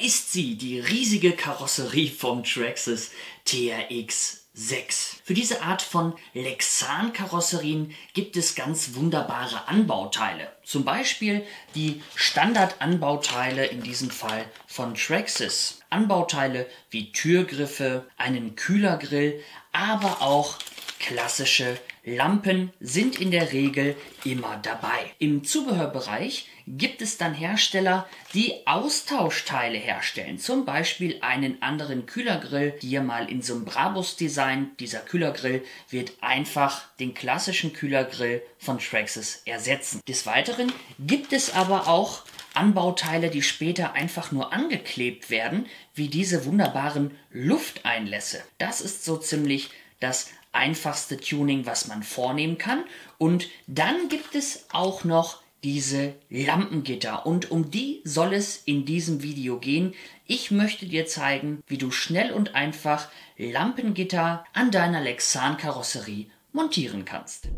ist sie, die riesige Karosserie vom Traxxas TRX 6. Für diese Art von Lexan-Karosserien gibt es ganz wunderbare Anbauteile. Zum Beispiel die Standardanbauteile, in diesem Fall von Traxxas. Anbauteile wie Türgriffe, einen Kühlergrill, aber auch klassische Lampen sind in der Regel immer dabei. Im Zubehörbereich gibt es dann Hersteller, die Austauschteile herstellen. Zum Beispiel einen anderen Kühlergrill, hier mal in so einem Brabus-Design. Dieser Kühlergrill wird einfach den klassischen Kühlergrill von Traxxas ersetzen. Des Weiteren gibt es aber auch Anbauteile, die später einfach nur angeklebt werden, wie diese wunderbaren Lufteinlässe. Das ist so ziemlich das einfachste Tuning, was man vornehmen kann. Und dann gibt es auch noch diese Lampengitter und um die soll es in diesem Video gehen. Ich möchte dir zeigen, wie du schnell und einfach Lampengitter an deiner Lexan-Karosserie montieren kannst.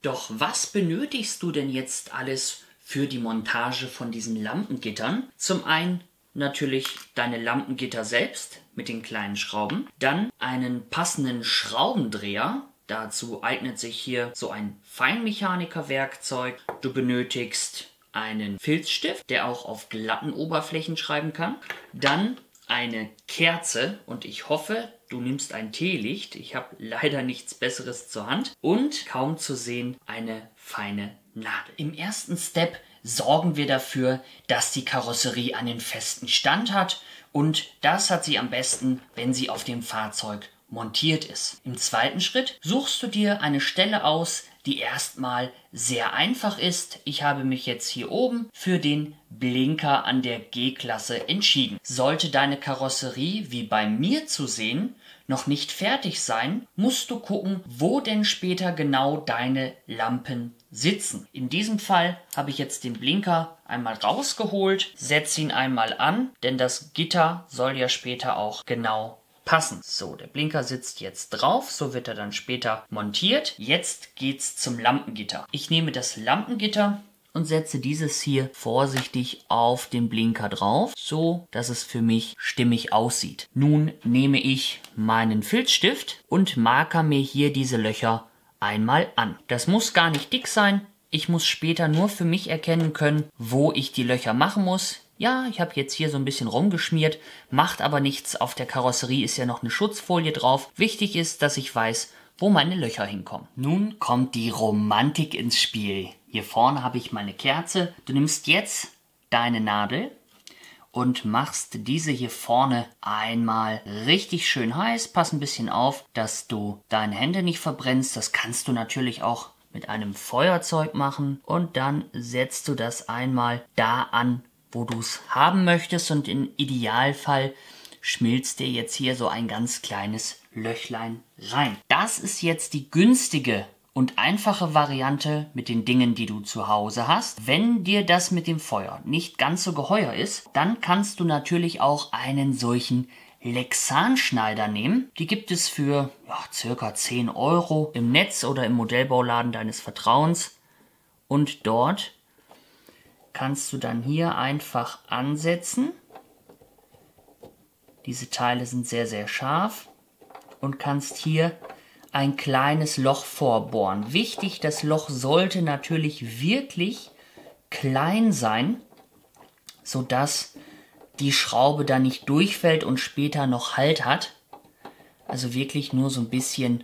Doch was benötigst du denn jetzt alles für die Montage von diesen Lampengittern? Zum einen natürlich deine Lampengitter selbst mit den kleinen Schrauben, dann einen passenden Schraubendreher. Dazu eignet sich hier so ein Feinmechaniker-Werkzeug. Du benötigst einen Filzstift, der auch auf glatten Oberflächen schreiben kann. Dann eine Kerze und ich hoffe, du nimmst ein Teelicht. Ich habe leider nichts Besseres zur Hand. Und kaum zu sehen eine feine Nadel. Im ersten Step sorgen wir dafür, dass die Karosserie einen festen Stand hat und das hat sie am besten, wenn sie auf dem Fahrzeug montiert ist. Im zweiten Schritt suchst du dir eine Stelle aus, die erstmal sehr einfach ist. Ich habe mich jetzt hier oben für den Blinker an der G-Klasse entschieden. Sollte deine Karosserie, wie bei mir zu sehen, noch nicht fertig sein, musst du gucken, wo denn später genau deine Lampen sitzen. In diesem Fall habe ich jetzt den Blinker einmal rausgeholt, setze ihn einmal an, denn das Gitter soll ja später auch genau passen. So, der Blinker sitzt jetzt drauf, so wird er dann später montiert. Jetzt geht's zum Lampengitter. Ich nehme das Lampengitter und setze dieses hier vorsichtig auf den Blinker drauf, so dass es für mich stimmig aussieht. Nun nehme ich meinen Filzstift und marker mir hier diese Löcher einmal an. Das muss gar nicht dick sein. Ich muss später nur für mich erkennen können, wo ich die Löcher machen muss. Ja, ich habe jetzt hier so ein bisschen rumgeschmiert, macht aber nichts. Auf der Karosserie ist ja noch eine Schutzfolie drauf. Wichtig ist, dass ich weiß, wo meine Löcher hinkommen. Nun kommt die Romantik ins Spiel. Hier vorne habe ich meine Kerze. Du nimmst jetzt deine Nadel und machst diese hier vorne einmal richtig schön heiß. Pass ein bisschen auf, dass du deine Hände nicht verbrennst. Das kannst du natürlich auch mit einem Feuerzeug machen. Und dann setzt du das einmal da an, wo du es haben möchtest. Und im Idealfall schmilzt dir jetzt hier so ein ganz kleines Löchlein rein. Das ist jetzt die günstige und einfache Variante mit den Dingen, die du zu Hause hast. Wenn dir das mit dem Feuer nicht ganz so geheuer ist, dann kannst du natürlich auch einen solchen Lexan-Schneider nehmen. Die gibt es für circa 10 € im Netz oder im Modellbauladen deines Vertrauens. Und dort kannst du dann hier einfach ansetzen. Diese Teile sind sehr, sehr scharf und kannst hier ein kleines Loch vorbohren. Wichtig, das Loch sollte natürlich wirklich klein sein, sodass die Schraube da nicht durchfällt und später noch Halt hat. Also wirklich nur so ein bisschen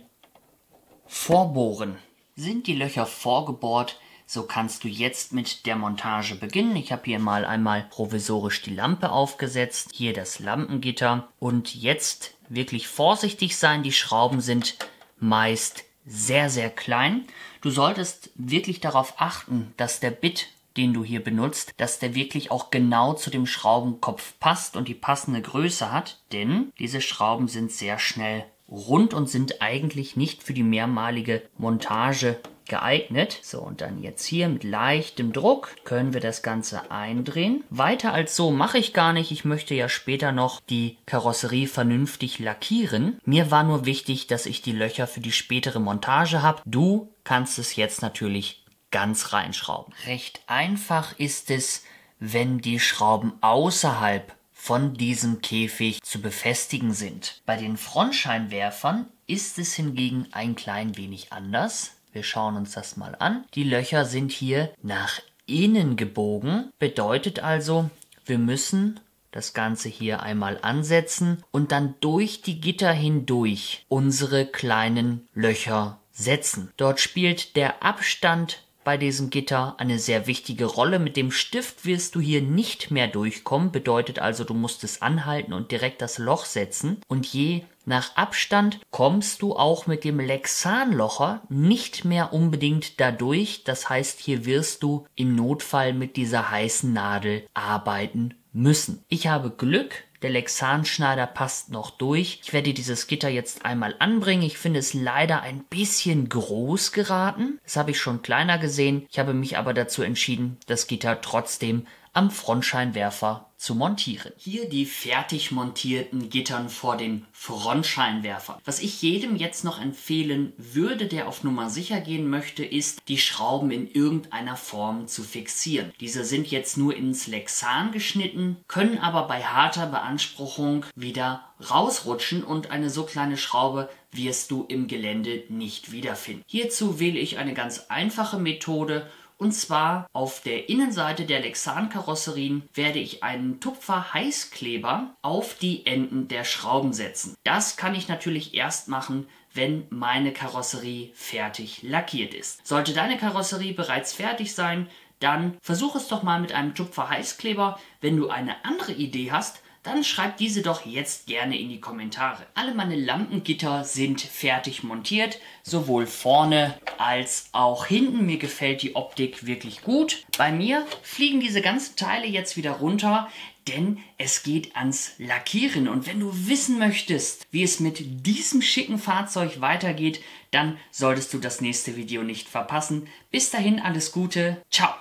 vorbohren. Sind die Löcher vorgebohrt, so kannst du jetzt mit der Montage beginnen. Ich habe hier mal einmal provisorisch die Lampe aufgesetzt, hier das Lampengitter und jetzt wirklich vorsichtig sein. Die Schrauben sind meist sehr, sehr klein. Du solltest wirklich darauf achten, dass der Bit, den du hier benutzt, dass der wirklich auch genau zu dem Schraubenkopf passt und die passende Größe hat, denn diese Schrauben sind sehr schnell rund und sind eigentlich nicht für die mehrmalige Montage geeignet. So, und dann jetzt hier mit leichtem Druck können wir das Ganze eindrehen. Weiter als so mache ich gar nicht. Ich möchte ja später noch die Karosserie vernünftig lackieren. Mir war nur wichtig, dass ich die Löcher für die spätere Montage habe. Du kannst es jetzt natürlich ganz reinschrauben. Recht einfach ist es, wenn die Schrauben außerhalb von diesem Käfig zu befestigen sind. Bei den Frontscheinwerfern ist es hingegen ein klein wenig anders. Wir schauen uns das mal an. Die Löcher sind hier nach innen gebogen. Bedeutet also, wir müssen das Ganze hier einmal ansetzen und dann durch die Gitter hindurch unsere kleinen Löcher setzen. Dort spielt der Abstand bei diesem Gitter eine sehr wichtige Rolle. Mit dem Stift wirst du hier nicht mehr durchkommen, bedeutet also, du musst es anhalten und direkt das Loch setzen. Und je nach Abstand kommst du auch mit dem Lexanlocher nicht mehr unbedingt dadurch. Das heißt, hier wirst du im Notfall mit dieser heißen Nadel arbeiten müssen. Ich habe Glück. Der Lexanschneider passt noch durch. Ich werde dieses Gitter jetzt einmal anbringen. Ich finde es leider ein bisschen groß geraten. Das habe ich schon kleiner gesehen. Ich habe mich aber dazu entschieden, das Gitter trotzdem am Frontscheinwerfer zu montieren. Hier die fertig montierten Gittern vor den Frontscheinwerfern. Was ich jedem jetzt noch empfehlen würde, der auf Nummer sicher gehen möchte, ist, die Schrauben in irgendeiner Form zu fixieren. Diese sind jetzt nur ins Lexan geschnitten, können aber bei harter Beanspruchung wieder rausrutschen und eine so kleine Schraube wirst du im Gelände nicht wiederfinden. Hierzu wähle ich eine ganz einfache Methode. Und zwar auf der Innenseite der Lexan-Karosserien werde ich einen Tupfer-Heißkleber auf die Enden der Schrauben setzen. Das kann ich natürlich erst machen, wenn meine Karosserie fertig lackiert ist. Sollte deine Karosserie bereits fertig sein, dann versuch es doch mal mit einem Tupfer-Heißkleber. Wenn du eine andere Idee hast, dann schreib diese doch jetzt gerne in die Kommentare. Alle meine Lampengitter sind fertig montiert, sowohl vorne als auch hinten. Mir gefällt die Optik wirklich gut. Bei mir fliegen diese ganzen Teile jetzt wieder runter, denn es geht ans Lackieren. Und wenn du wissen möchtest, wie es mit diesem schicken Fahrzeug weitergeht, dann solltest du das nächste Video nicht verpassen. Bis dahin alles Gute, ciao!